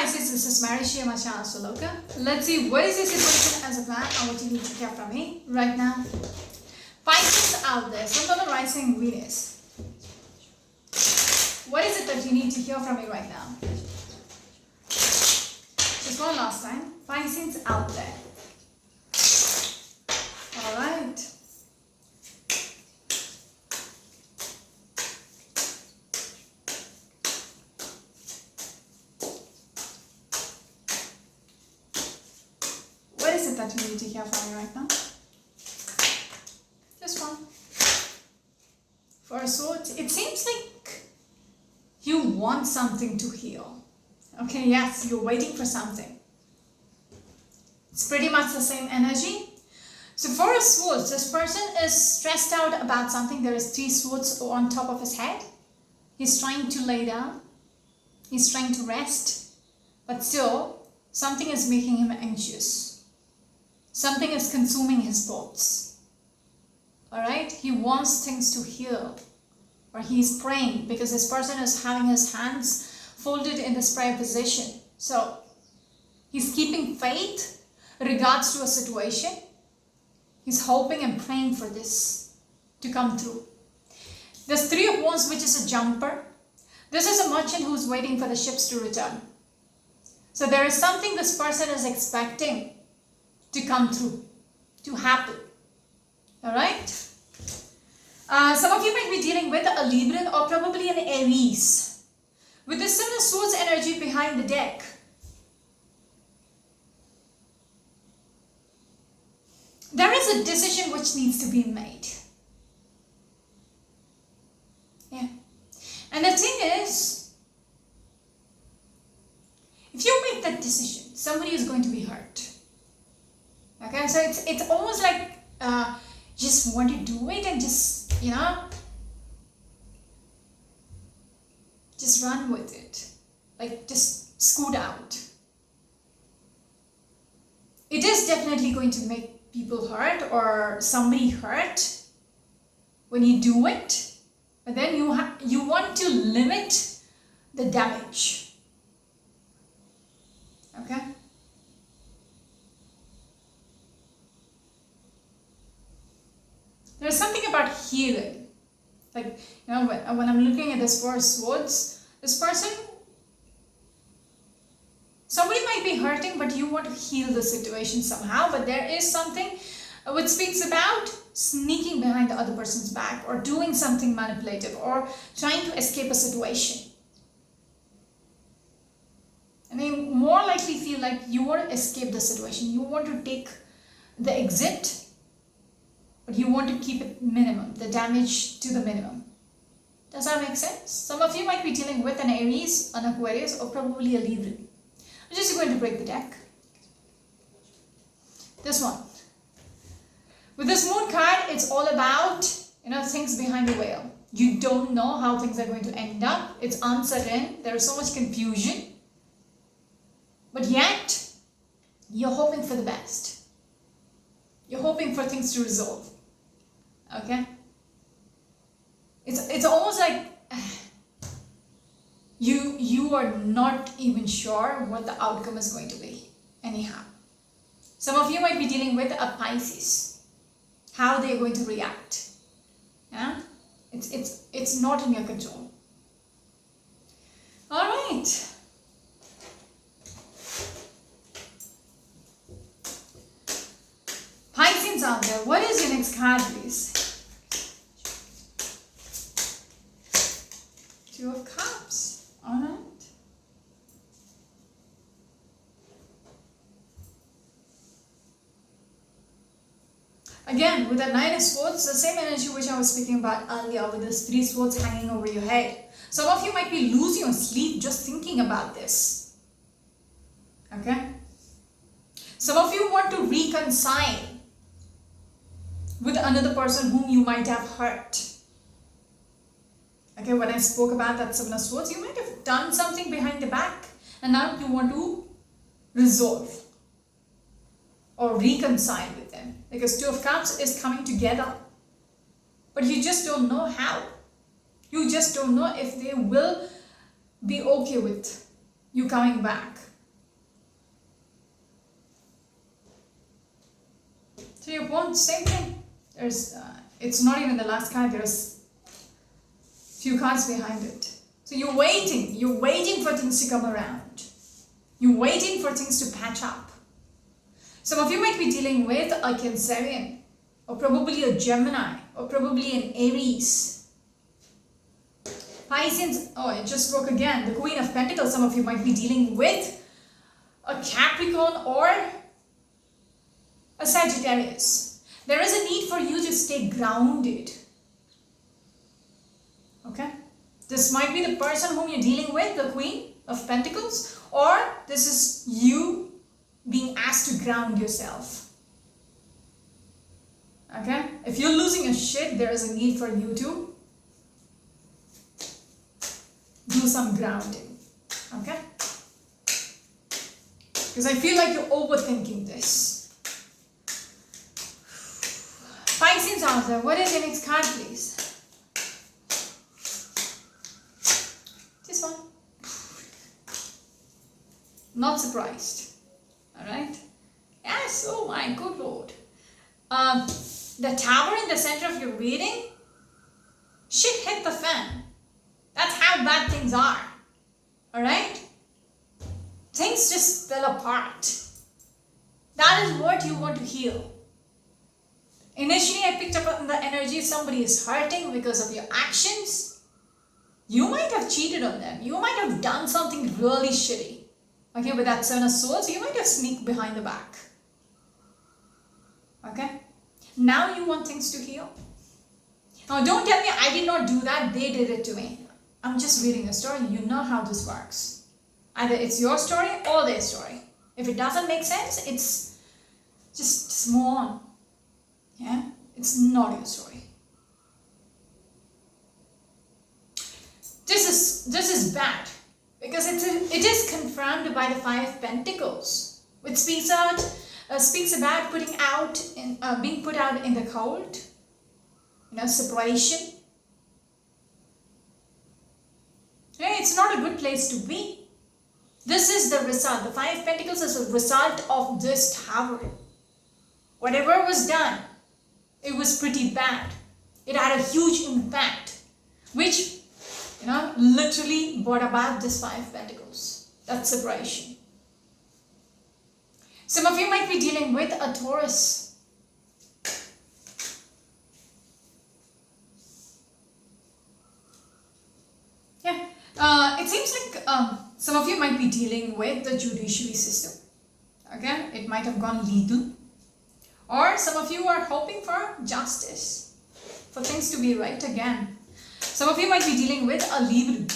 Pisces, this is Mary Shia Machana Soloka. Let's see what is the situation as a plan and what you need to care from me right now. Pisces out there, Sun, Moon, Rising, Venus. What is it that you need to hear from me right now? Just one last time. Pisces out there. Alright. What is it that you need to hear from me right now? Just one. For a Swords, it seems like you want something to heal. Okay, yes, you're waiting for something. It's pretty much the same energy. So for a Swords, this person is stressed out about something. There is 3 swords on top of his head. He's trying to lay down. He's trying to rest. But still, something is making him anxious. Something is consuming his thoughts. Alright? He wants things to heal. Or he's praying because this person is having his hands folded in this prayer position. So, he's keeping faith in regards to a situation. He's hoping and praying for this to come through. There's 3 of Wands, which is a jumper. This is a merchant who's waiting for the ships to return. So there is something this person is expecting to come through, to happen. Alright? Some of you might be dealing with a Libran or probably an Aries. With the 7 of Swords energy behind the deck. There is a decision which needs to be made. Yeah. And the thing is, if you make that decision, somebody is going to be hurt. Okay, so it's almost like just want to do it and just, just run with it. Like just scoot out. It is definitely going to make people hurt or somebody hurt when you do it, but then you want to limit the damage. Okay? There's something about healing. Like, when I'm looking at this 4 of Swords, this person, somebody might be hurting, but you want to heal the situation somehow. But there is something which speaks about sneaking behind the other person's back or doing something manipulative or trying to escape a situation. And they more likely feel like you want to escape the situation. You want to take the exit, but you want to keep it minimum, the damage to the minimum. Does that make sense? Some of you might be dealing with an Aries, an Aquarius, or probably a Libra. I'm just going to break the deck. This one. With this Moon card, it's all about, things behind the veil. You don't know how things are going to end up. It's uncertain. There is so much confusion. But yet, you're hoping for the best. You're hoping for things to resolve. Okay? It's almost like you are not even sure what the outcome is going to be. Anyhow. Some of you might be dealing with a Pisces. How they're going to react. Yeah? It's not in your control. Alright. Pisces out there, what is your next card, please? 2 of Cups. Alright. Again, with the 9 of Swords, the same energy which I was speaking about earlier with these 3 swords hanging over your head. Some of you might be losing your sleep just thinking about this. Okay? Some of you want to reconcile with another person whom you might have hurt. Okay, when I spoke about that 7 of Swords, you might have done something behind the back and now you want to resolve or reconcile with them. Because 2 of Cups is coming together. But you just don't know how. You just don't know if they will be okay with you coming back. Three of Wands, same thing. There's, it's not even the last card. There's few cards behind it. So you're waiting for things to come around. You're waiting for things to patch up. Some of you might be dealing with a Cancerian, or probably a Gemini, or probably an Aries. Pisces, oh, it just broke again. The Queen of Pentacles, some of you might be dealing with a Capricorn or a Sagittarius. There is a need for you to stay grounded. Okay? This might be the person whom you're dealing with, the Queen of Pentacles, or this is you being asked to ground yourself. Okay? If you're losing your shit, there is a need for you to do some grounding. Okay? Because I feel like you're overthinking this. Pisces out there, what is your next card, please? This one. Not surprised. Alright? Yes, oh my good lord. The Tower in the center of your reading, shit hit the fan. That's how bad things are. Alright? Things just fell apart. That is what you want to heal. Initially, I picked up on the energy somebody is hurting because of your actions. You might have cheated on them. You might have done something really shitty. Okay, with that Seven of Swords, you might have sneaked behind the back. Okay? Now you want things to heal. Now, don't tell me I did not do that. They did it to me. I'm just reading a story. You know how this works. Either it's your story or their story. If it doesn't make sense, it's just move on. Yeah? It's not your story. This is bad because it is confirmed by the Five of Pentacles, which speaks about being put out in the cold, separation. Yeah, it's not a good place to be. This is the result. The Five of Pentacles is a result of this Tower. Whatever was done, it was pretty bad. It had a huge impact, which literally brought about this Five of Pentacles. That's separation. Some of you might be dealing with a Taurus. Yeah, it seems like some of you might be dealing with the judiciary system. Okay, it might have gone legal. Or some of you are hoping for justice, for things to be right again. Some of you might be dealing with a Libra.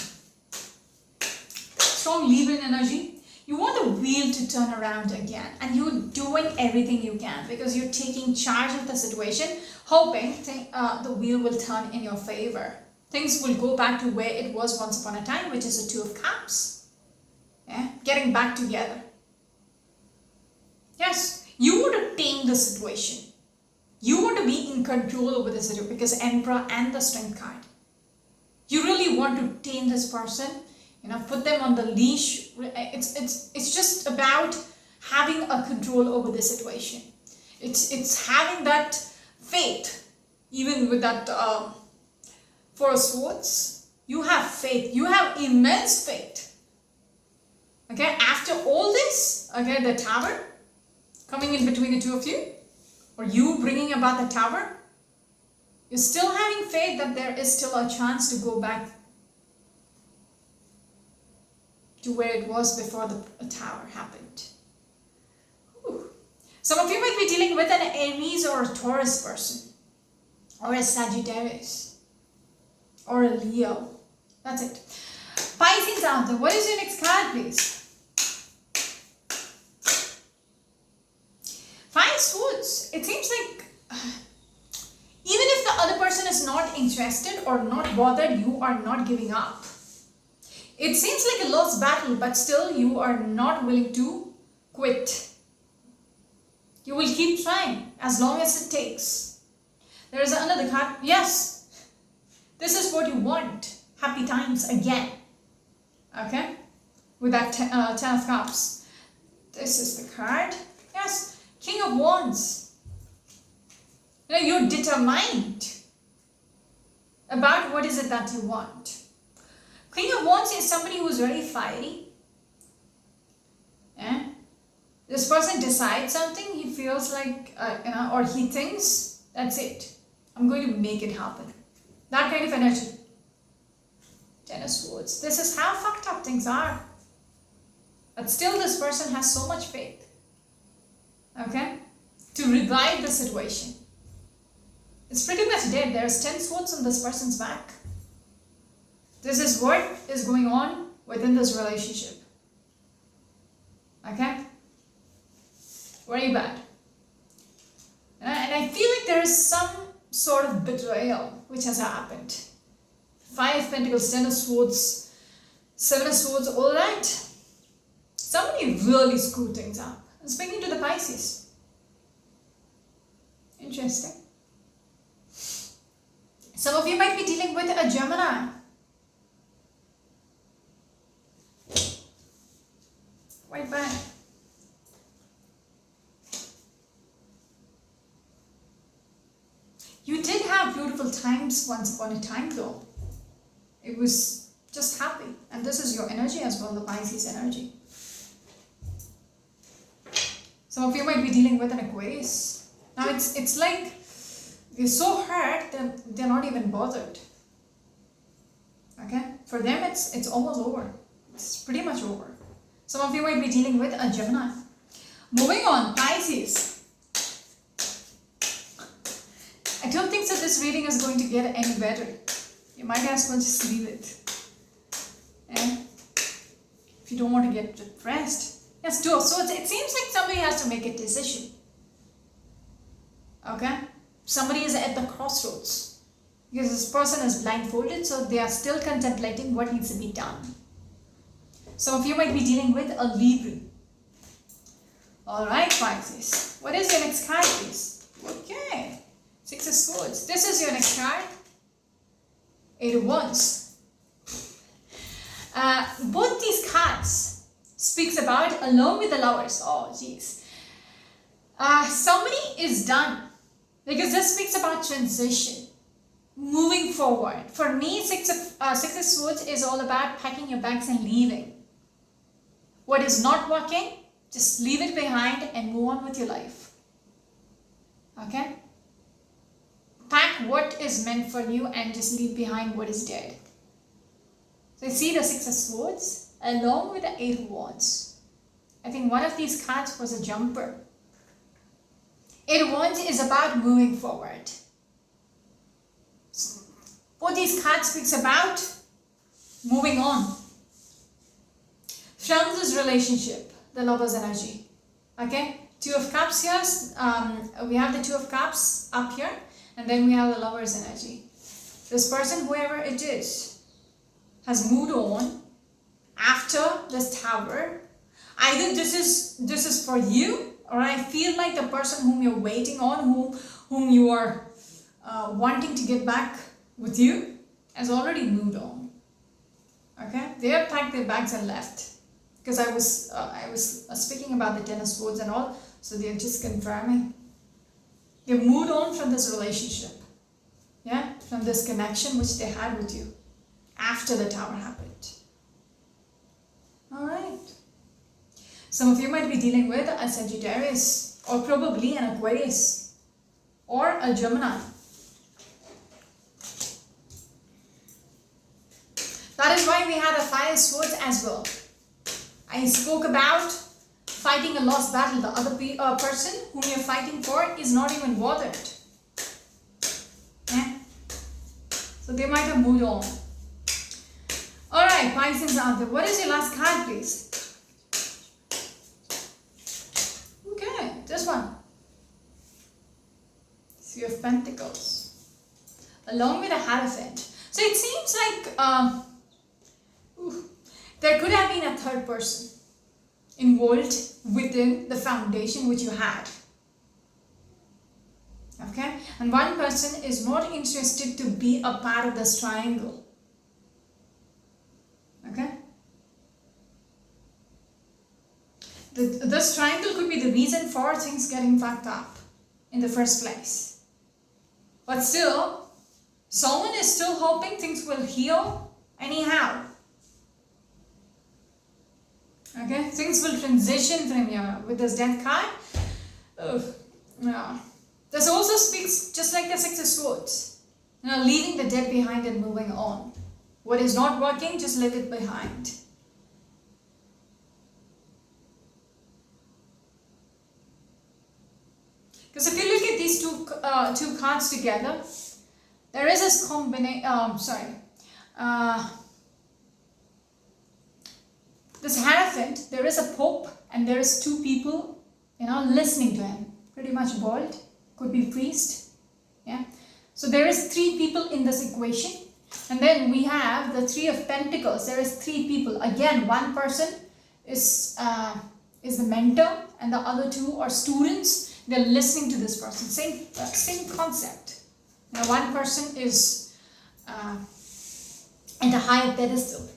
Strong Libran energy. You want the wheel to turn around again, and you're doing everything you can because you're taking charge of the situation, hoping the wheel will turn in your favor. Things will go back to where it was once upon a time, which is a Two of Cups. Yeah? Getting back together. Yes, you want to tame the situation. You want to be in control over the situation because Emperor and the Strength card. You really want to tame this person, put them on the leash. It's just about having a control over the situation. It's having that faith, even with that Four of Swords. You have faith. You have immense faith. Okay, after all this, okay, the Tower coming in between the two of you, or you bringing about the Tower, you're still having faith that there is still a chance to go back to where it was before the Tower happened. Whew. Some of you might be dealing with an Aries or a Taurus person, or a Sagittarius, or a Leo. That's it. Pisces out there, what is your next card, please? Five Swords. It seems like even if the other person is not interested or not bothered, you are not giving up. It seems like a lost battle, but still you are not willing to quit. You will keep trying as long as it takes. There is another card. Yes, this is what you want. Happy times again. Okay? With that Ten of Cups. This is the card. Yes, King of Wands. You're determined about what is it that you want. Queen of Wands is somebody who's very fiery. This person decides something, he feels like, or he thinks, that's it. I'm going to make it happen. That kind of energy. Ten of Swords. This is how fucked up things are. But still this person has so much faith. Okay? To revive the situation. It's pretty much dead. There's 10 swords on this person's back. This is what is going on within this relationship. Okay? Very bad. And I feel like there is some sort of betrayal which has happened. 5 of Pentacles, 10 of Swords, 7 of Swords, all that. Somebody really screwed things up. I'm speaking to the Pisces. Interesting. Some of you might be dealing with a Gemini. Quite bad. You did have beautiful times once upon a time though. It was just happy. And this is your energy as well, the Pisces energy. Some of you might be dealing with an Aquarius. Now it's like they're so hurt that they're not even bothered. Okay? For them it's almost over. It's pretty much over. Some of you might be dealing with a Gemini. Moving on, Pisces. I don't think so this reading is going to get any better. You might as well just leave it. And if you don't want to get depressed. Yes, do. So it seems like somebody has to make a decision. Okay? Somebody is at the crossroads. Because this person is blindfolded, so they are still contemplating what needs to be done. Some of you might be dealing with a Libra. Alright, Pisces. What is your next card, please? Okay. 6 of Swords. This is your next card. 8 of Wands. Both these cards speaks about along with the Lovers. Oh, jeez. Somebody is done. Because this speaks about transition. Moving forward. For me, 6 of Swords is all about packing your bags and leaving. What is not working, just leave it behind and move on with your life. Okay? Pack what is meant for you and just leave behind what is dead. So you see the 6 of Swords along with the 8 of Wands. I think one of these cards was a jumper. 8 of Wands is about moving forward. What these cards speaks about moving on from this relationship, the Lover's energy. Okay, 2 of Cups here. We have the 2 of Cups up here, and then we have the Lover's energy. This person, whoever it is, has moved on after this Tower. Either this is for you, or I feel like the person whom you're waiting on, whom you are wanting to get back with you, has already moved on. Okay, they have packed their bags and left. Because I was speaking about the 10 of Swords and all, so they're just confirming. They've moved on from this relationship. Yeah, from this connection which they had with you after the Tower happened. Alright. Some of you might be dealing with a Sagittarius, or probably an Aquarius, or a Gemini. That is why we had a 5 of Swords as well. I spoke about fighting a lost battle. The other person whom you're fighting for is not even bothered. Yeah? So they might have moved on. Alright, Pisces out there. What is your last card, please? Okay, this one. Three of Pentacles. Along with a Hierophant. So it seems like there could have been a third person involved within the foundation which you had. Okay? And one person is not interested to be a part of this triangle. Okay? This triangle could be the reason for things getting fucked up in the first place. But still, someone is still hoping things will heal anyhow. Okay, things will transition from here with this death card. Yeah. This also speaks just like the Six of Swords. Leaving the dead behind and moving on. What is not working, just leave it behind. Because if you look at these two cards together, there is this combination. This Hierophant, there is a Pope and there is two people, listening to him. Pretty much bald, could be priest. Yeah. So there is three people in this equation. And then we have the Three of Pentacles. There is three people. Again, one person is the mentor and the other two are students. They're listening to this person. Same concept. Now one person is at a higher pedestal.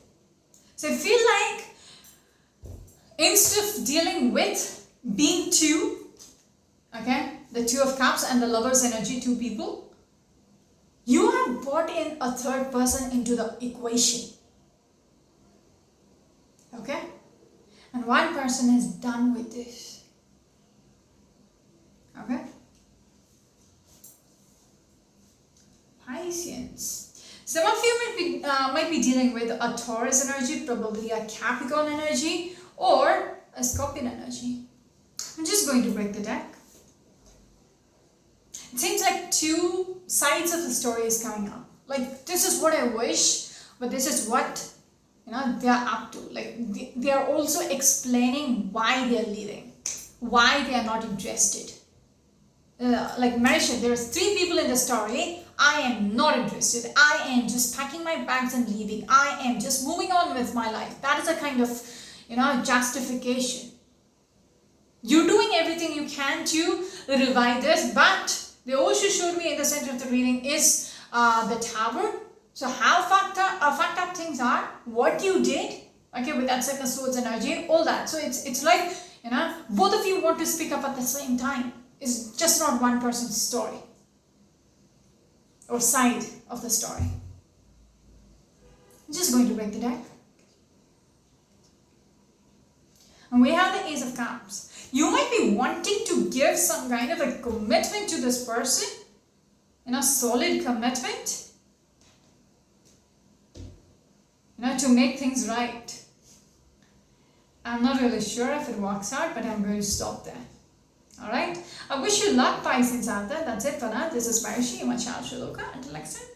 So I feel like instead of dealing with being two, okay, the Two of Cups and the Lover's energy, two people, you have brought in a third person into the equation. Okay? And one person is done with this. Okay? Pisces. Some of you might be dealing with a Taurus energy, probably a Capricorn energy, or a Scorpion energy. I'm just going to break the deck. It seems like two sides of the story is coming up. Like, this is what I wish, but this is what they are up to. Like, they are also explaining why they are leaving, why they are not interested. Like Marisha, there's three people in the story. I am not interested. I am just packing my bags and leaving. I am just moving on with my life. That is a kind of, justification. You're doing everything you can to revive this, but they also showed me in the center of the reading is the Tower. So how fucked up things are, what you did, okay, with that Second Swords energy, all that. So it's like, both of you want to speak up at the same time. It's just not one person's story or side of the story. I'm just going to break the deck. And we have the Ace of Cups. You might be wanting to give some kind of a commitment to this person, solid commitment, to make things right. I'm not really sure if it works out, but I'm going to stop there. Alright? I wish you luck, Pisces out there. That's it for now. This is Marishi, your channel Shaloka. Until next time.